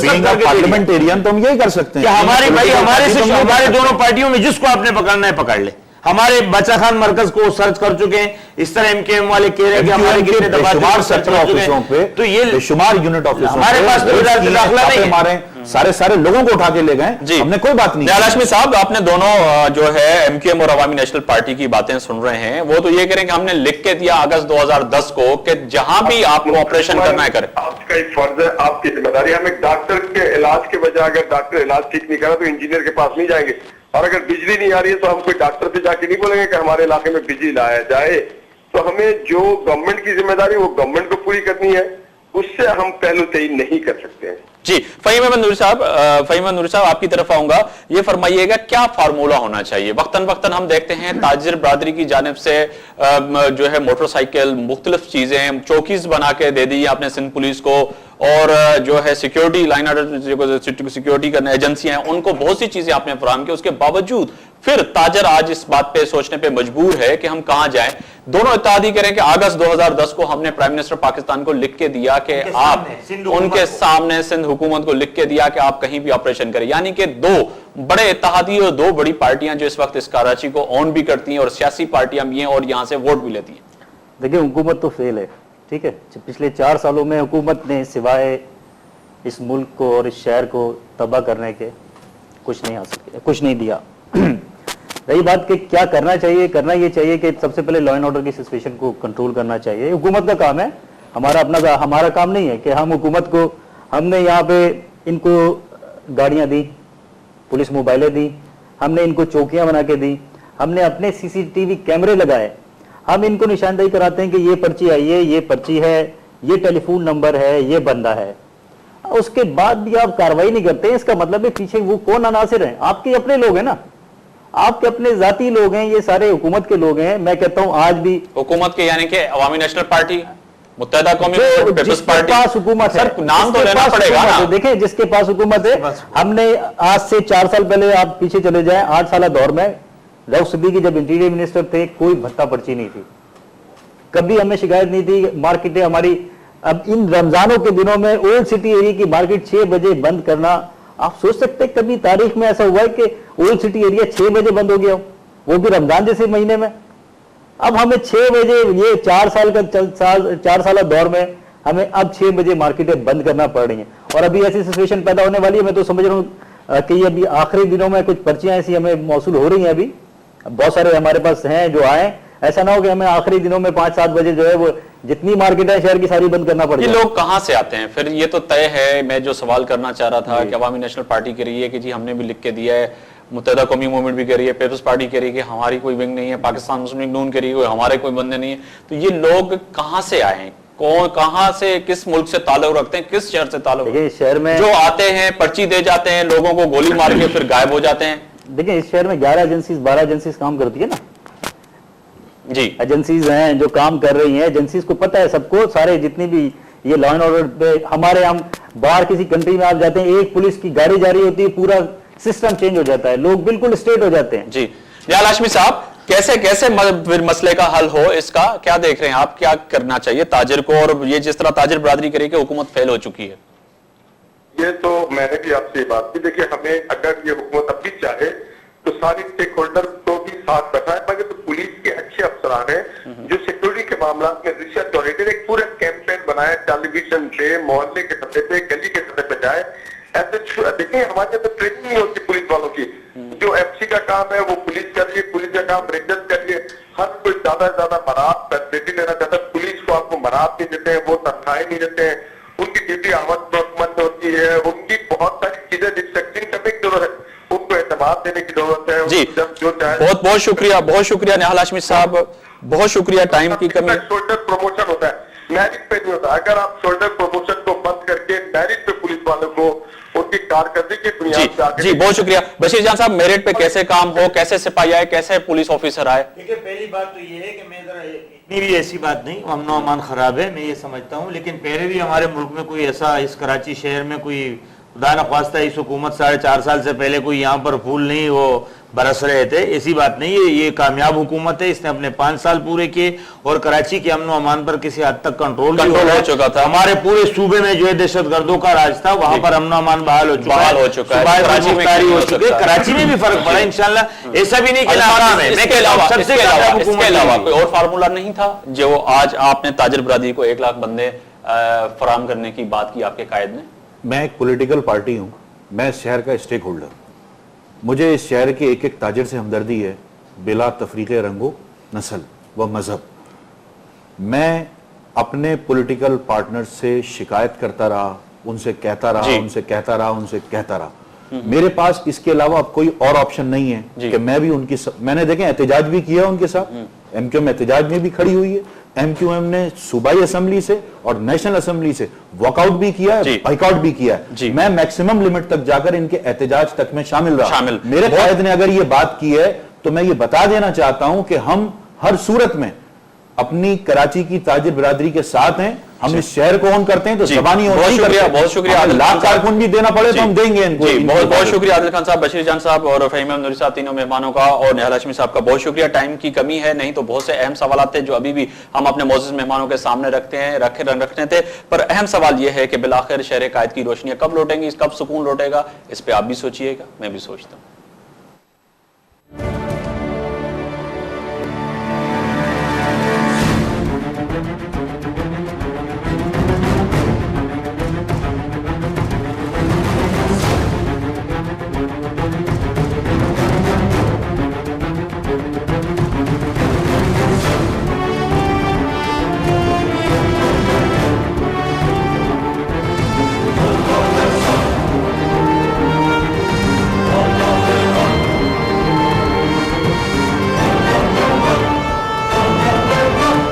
Parliamentarian तो हम यही कर सकते हैं। हमारे भाई हमारे से हमारे दोनों पार्टियों में जिसको आपने पकड़ना है पकड़ ले। हमारे बच्चा खान मरकज को सर्च कर चुके हैं, इस तरह एमकेएम वाले कह रहे हैं कि हमारे कितने बेशुमार सेक्टर ऑफिसों पे, तो ये बेशुमार यूनिट ऑफिसों हमारे पास दाखिला नहीं, हमारे सारे लोगों को उठा के ले गए, हमने कोई बात नहीं। हाशमी साहब, आपने दोनों जो है एमकेएम और अवामी नेशनल पार्टी की बातें सुन रहे हैं, वो तो ये कह रहे हैं कि हमने लिख के दिया अगस्त 2010 को कि जहां भी आपको ऑपरेशन करना है करें। आपका एक फर्ज है, आपकी जिम्मेदारी। हम एक डॉक्टर के इलाज के बजाय अगर डॉक्टर इलाज ठीक नहीं करा तो इंजीनियर के पास नहीं जाएंगे, और अगर बिजली नहीं आ रही है तो हम कोई डॉक्टर से जाके नहीं बोलेंगे कि हमारे इलाके में बिजली लाया जाए। तो हमें जो गवर्नमेंट की जिम्मेदारी वो गवर्नमेंट को पूरी करनी है, उससे हम पहलू तय नहीं कर सकते हैं। जी, फहीम अहमद नूरी साहब आपकी तरफ आऊंगा। ये फरमाइएगा क्या फार्मूला होना चाहिए? वक्तन वक्तन हम देखते हैं ताजिर बरादरी की जानिब से जो है मोटरसाइकिल, मुख्तलिफ चीजें, चौकीज बना के दे दी आपने सिंध पुलिस को, और जो है सिक्योरिटी लाइन सिक्योरिटी करने एजेंसियां हैं उनको बहुत सी चीजें आपने फराहम की। उसके बावजूद फिर ताजर आज इस बात पे सोचने पे मजबूर है कि हम कहां जाएं। दोनों इत्तेहादी करें कि अगस्त 2010 को हमने प्राइम मिनिस्टर पाकिस्तान को लिख के दिया कि आप उनके सामने सिंध हुकूमत को लिख के दिया कि आप कहीं भी ऑपरेशन करें, यानी कि दो बड़े इत्तेहादी और दो बड़ी पार्टियां जो इस वक्त इस कराची को ऑन भी करती हैं और सियासी पार्टियां भी हैं और यहां से वोट भी लेती हैं। देखिए, हुकूमत तो फेल है, ठीक है। पिछले 4 सालों में हुकूमत ने सिवाय इस मुल्क को और इस शहर को तबाह करने के कुछ नहीं हासिल किया, कुछ नहीं दिया। रही बात कि क्या करना चाहिए, करना ये चाहिए कि सबसे पहले लॉ एंड ऑर्डर की सिचुएशन को कंट्रोल करना चाहिए। हुकूमत का काम है, हमारा काम नहीं है कि हम हुकूमत को, हमने यहाँ पे इनको गाड़ियाँ दी, पुलिस मोबाइलें दी, हमने इनको चौकियाँ बना के दी, हमने अपने सीसीटीवी कैमरे लगाए, हम इनको निशानदेही कराते हैं कि ये पर्ची आई है, ये पर्ची है, ये टेलीफोन नंबर है, ये बंदा है। उसके बाद भी आप कार्रवाई नहीं करते, इसका मतलब है पीछे वो कौन अनासिर है? आपके अपने लोग हैं ना, आपके अपने जाती लोग हैं, ये सारे हुकूमत के लोग हैं। मैं कहता हूं आज भी हुकूमत के, यानी कि अवामी नेशनल पार्टी, मुत्तहिदा कौमी पीपल्स पार्टी, पास हुकूमत है, नाम तो लेना पड़ेगा ना। देखें, जिसके पास हुकूमत है, हमने आज से 4 साल पहले आप पीछे चले जाएं, 8 साल दौर में रऊफ सिद्दीकी जब इंटीरियर मिनिस्टर थे, कोई भत्ता पर्ची नहीं थी, कभी हमें शिकायत नहीं थी। मार्केटें हमारी, अब इन रमजानों के दिनों में ओल्ड सिटी एरिया की मार्केट 6 बजे बंद करना, आप सोच सकते हैं कभी तारीख में ऐसा हुआ है कि ओल्ड सिटी एरिया 6 बजे बंद हो गया हो, वो भी रमजान जैसे महीने में? अब हमें 6 बजे, ये 4 साल दौर में हमें अब 6 बजे मार्केटें बंद करना पड़ रही हैं, और अभी ऐसी सिचुएशन पैदा होने वाली है। मैं तो समझ रहा हूँ कि अभी आखिरी दिनों में कुछ पर्चियां ऐसी हमें मौसूल हो रही हैं, अभी बहुत सारे हमारे पास हैं जो आए। ऐसा ना हो कि हमें आखिरी दिनों में 5-7 बजे जो है वो जितनी मार्केट है शहर की सारी बंद करना पड़ेगा। ये लोग कहां से आते हैं फिर? ये तो तय है। मैं जो सवाल करना चाह रहा था कि अवामी नेशनल पार्टी कह रही है कि जी हमने भी लिख के दिया है, मुत्तहिदा कौमी मूवमेंट भी कह रही है, पीपल्स पार्टी कह रही है कि हमारी कोई विंग नहीं है, पाकिस्तान मुस्लिम लीग नून कह रही है हमारे कोई बंदे नहीं है। तो ये लोग कहां से आए हैं, कौन, कहां से, किस मुल्क से ताल्लुक रखते हैं, किस शहर से ताल्लुक? इस शहर में जो आते हैं पर्ची दे जाते हैं, लोगों को गोली मार के फिर गायब हो जाते हैं। देखिए, इस शहर में 11 एजेंसीज 12 एजेंसीज काम करती है ना जी, एजेंसीज हैं जो काम कर रही हैं। एजेंसीज को पता है सबको, सारे जितनी भी ये लॉ एंड ऑर्डर पे हमारे, हम बाहर किसी कंट्री में आप जाते हैं, एक पुलिस की गाड़ी जा रही होती है, पूरा सिस्टम चेंज हो जाता है, लोग बिल्कुल स्टेट हो जाते हैं। जी, निहाल हाशमी साहब, कैसे कैसे मसले का हल हो, इसका क्या देख रहे हैं आप? क्या करना चाहिए ताजिर को? और ये जिस तरह ताजिर बरादरी करी कि हुकूमत फेल हो चुकी है, ये तो मैंने भी आपसे बात की। देखिए, हमें अगर ये हुकूमत अब भी चाहे तो सारी स्टेक होल्डर को भी साथ बैठा है, मगर तो पुलिस के अच्छे अफसरान हैं जो सिक्योरिटी के मामला में रिसर्च ऑडिटर एक पूरा कैंपेन बनाया, टेलीविजन पे, मोहल्ले के सतह पे, गली के सतह पे जाए। ऐसे देखिए, हमारे यहाँ तो ट्रेनिंग नहीं होती पुलिस वालों की। जो एफसी का काम है वो पुलिस कर रही है, पुलिस का काम रेंजर्स कर रही है। हर कोई ज्यादा से ज्यादा मराब फैसिलिटी लेना चाहता है, पुलिस को आपको मराब नहीं देते हैं, वो तनख्वाहें नहीं देते हैं, उनकी ड्यूटी आमद होती है, उनकी बहुत सारी चीजें रिस्ट्रिक्शन करने की जरूरत है, उनको एतमाद देने की जरूरत है। जी, बहुत बहुत शुक्रिया निहाल हाशमी साहब, बहुत शुक्रिया। टाइम की कमी। शोल्डर प्रमोशन होता है, मेरिट पे नहीं होता। अगर आप शोल्डर प्रमोशन को बंद करके मेरिट पे पुलिस वालों को उनकी कारकर्दगी की बुनियाद जी, बहुत शुक्रिया। बशीर जान साहब, मेरिट पे कैसे काम हो, कैसे सिपाही आए, कैसे पुलिस ऑफिसर आए? देखिए, पहली बात तो ये है कि मैं जरा, इतनी भी ऐसी बात नहीं, अमन अमान खराब है, मैं ये समझता हूँ, लेकिन पहले भी हमारे मुल्क में कोई ऐसा, इस कराची शहर में कोई खुदा न ख्वास्ता इस हुकूमत 4.5 साल से पहले कोई यहाँ पर फूल नहीं वो बरस रहे थे, ऐसी बात नहीं है। ये कामयाब हुकूमत है, इसने अपने 5 साल पूरे किए और कराची के अमन अमान पर किसी हद तक कंट्रोल हो चुका था। हमारे पूरे सूबे में जो है दहशतगर्दों का राज था, वहां पर अमन अमान बहाल हो चुका है, कराची में भी फर्क पड़ा इंशाल्लाह। ऐसा भी नहीं कि नाकाम है। इसके अलावा कोई और फार्मूला नहीं था जो आज आपने ताजिर बरादरी को 1 लाख बंदे फराहम करने की बात की आपके कायद ने? मैं एक पॉलिटिकल पार्टी हूं, मैं इस शहर का स्टेक होल्डर, मुझे इस शहर के एक एक ताजिर से हमदर्दी है, बिला तफरीक़े रंगो नस्ल व मजहब। मैं अपने पॉलिटिकल पार्टनर से शिकायत करता रहा, उनसे कहता रहा। मेरे पास इसके अलावा अब कोई और ऑप्शन नहीं है कि मैं भी मैंने देखें एहतजाज भी किया उनके साथ, एमक्यूएम एहतजाज में भी खड़ी हुई है, एमक्यूएम ने सूबाई असेंबली से और नेशनल असेंबली से वॉकआउट भी किया है, बाइकआउट भी किया है। मैं मैक्सिमम लिमिट तक जाकर इनके एहतजाज तक में शामिल रहा। मेरे कायद ने अगर ये बात की है तो मैं ये बता देना चाहता हूं कि हम हर सूरत में अपनी कराची की ताजिर बिरादरी के साथ हैं। हम इस शहर को ऑन करते हैं तो जबानी बहुत शुक्रिया लाख कारकुन भी देना पड़े तो हम देंगे इनको। बहुत शुक्रिया आदिल खान साहब, बशीर जान साहब और फहीम नूरी साहब, तीनों मेहमानों का, और निहाल हाशमी साहब का बहुत शुक्रिया। टाइम की कमी है, नहीं तो बहुत से अहम सवाल थे जो अभी भी हम अपने मौजूद मेहमानों के सामने रखने थे। पर अहम सवाल यह है कि बिलाखिर शहर कायद की रोशनियां कब लौटेंगी, कब सुकून लौटेगा, इस पर आप भी सोचिएगा, मैं भी सोचता हूँ।